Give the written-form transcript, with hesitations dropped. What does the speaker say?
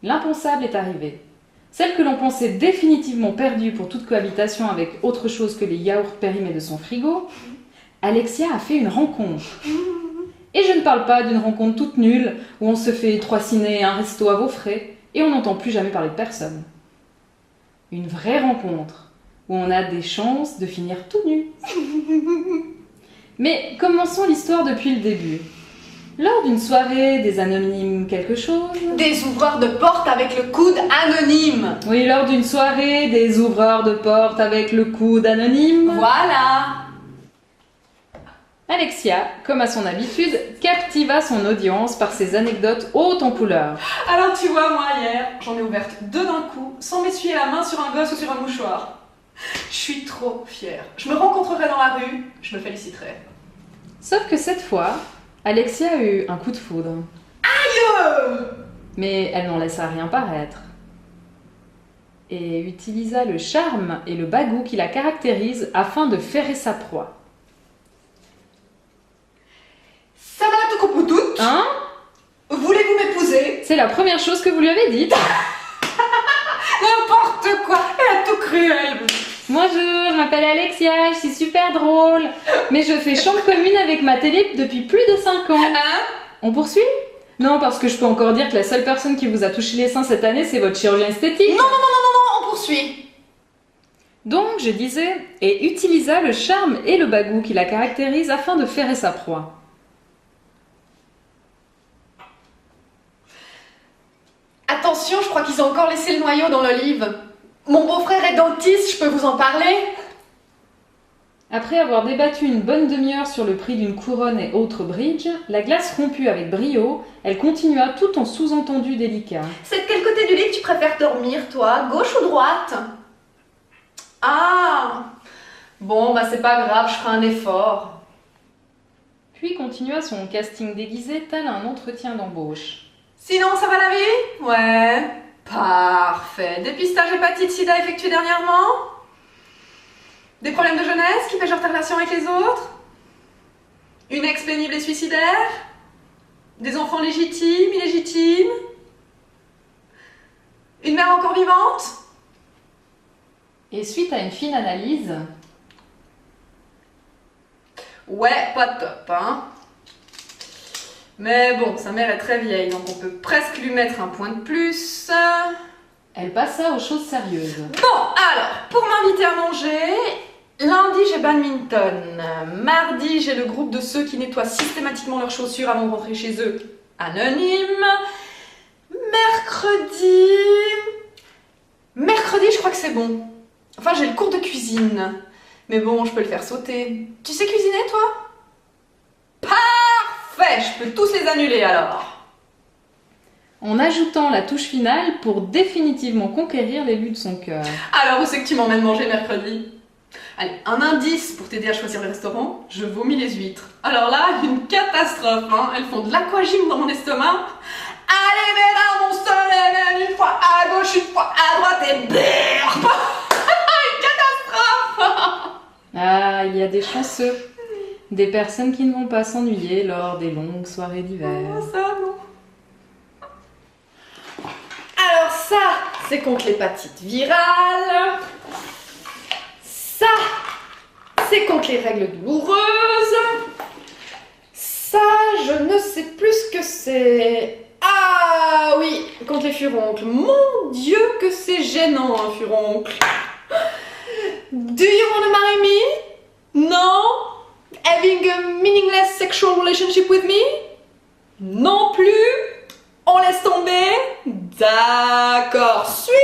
L'impensable est arrivé. Celle que l'on pensait définitivement perdue pour toute cohabitation avec autre chose que les yaourts périmés de son frigo, Alexia a fait une rencontre. Et je ne parle pas d'une rencontre toute nulle, où on se fait 3 ciné et un resto à vos frais, et on n'entend plus jamais parler de personne. Une vraie rencontre, où on a des chances de finir tout nu. Mais commençons l'histoire depuis le début. Lors d'une soirée des anonymes quelque chose... Des ouvreurs de porte avec le coude anonyme. Oui, lors d'une soirée des ouvreurs de porte avec le coude anonyme... Voilà. Alexia, comme à son habitude, captiva son audience par ses anecdotes hautes en couleur. Alors tu vois, moi hier, j'en ai ouverte 2 d'un coup, sans m'essuyer la main sur un gosse ou sur un mouchoir. Je suis trop fière. Je me rencontrerai dans la rue, je me féliciterai. Sauf que cette fois, Alexia a eu un coup de foudre. Aïe! Mais elle n'en laissa rien paraître. Et utilisa le charme et le bagout qui la caractérisent afin de ferrer sa proie. Ça va tout coupe toute. Hein? Voulez-vous m'épouser? C'est la première chose que vous lui avez dite. N'importe quoi, elle a tout cru, elle. Bonjour, je m'appelle Alexia, je suis super drôle. Mais je fais chambre commune avec ma télé depuis plus de 5 ans. Hein? On poursuit? Non, parce que je peux encore dire que la seule personne qui vous a touché les seins cette année, c'est votre chirurgien esthétique. Non, on poursuit. Donc, je disais, et utilisa le charme et le bagout qui la caractérisent afin de ferrer sa proie. Attention, je crois qu'ils ont encore laissé le noyau dans l'olive. Mon beau-frère est dentiste, je peux vous en parler? Après avoir débattu une bonne demi-heure sur le prix d'une couronne et autres bridge, la glace rompue avec brio, elle continua tout en sous-entendu délicat. C'est de quel côté du lit que tu préfères dormir, toi? Gauche ou droite? Ah! Bon, bah c'est pas grave, je ferai un effort. Puis continua son casting déguisé tel un entretien d'embauche. Sinon, ça va la vie? Ouais. Parfait. Dépistage hépatite sida effectué dernièrement? Des problèmes de jeunesse qui pêchent ta relation avec les autres? Une ex pénible et suicidaire? Des enfants légitimes, illégitimes? Une mère encore vivante? Et suite à une fine analyse... Ouais, pas top, hein? Mais bon, sa mère est très vieille, donc on peut presque lui mettre un point de plus. Elle passa aux choses sérieuses. Bon, alors, pour m'inviter à manger, lundi j'ai badminton, mardi j'ai le groupe de ceux qui nettoient systématiquement leurs chaussures avant de rentrer chez eux, anonyme, mercredi je crois que c'est bon. Enfin, j'ai le cours de cuisine, mais bon, je peux le faire sauter. Tu sais cuisiner, toi? Parfait, je peux tous les annuler alors. En ajoutant la touche finale pour définitivement conquérir l'élu de son cœur. Alors, où c'est que tu m'emmènes manger mercredi? Allez, un indice pour t'aider à choisir le restaurant, je vomis les huîtres. Alors là, une catastrophe, hein. Elles font de l'aquagym dans mon estomac. Allez, mesdames, on se lève une fois à gauche, une fois à droite et BERP. Une catastrophe. Ah, il y a des chanceux. Des personnes qui ne vont pas s'ennuyer lors des longues soirées d'hiver. Oh, ça, non. Alors ça, c'est contre l'hépatite virale. Ça, c'est contre les règles douloureuses. Ça, je ne sais plus ce que c'est. Ah oui, contre les furoncles. Mon Dieu, que c'est gênant, un furoncle. Do you want to marry me? Non? Having a meaningless sexual relationship with me? Non plus? On laisse tomber? D'accord. Suite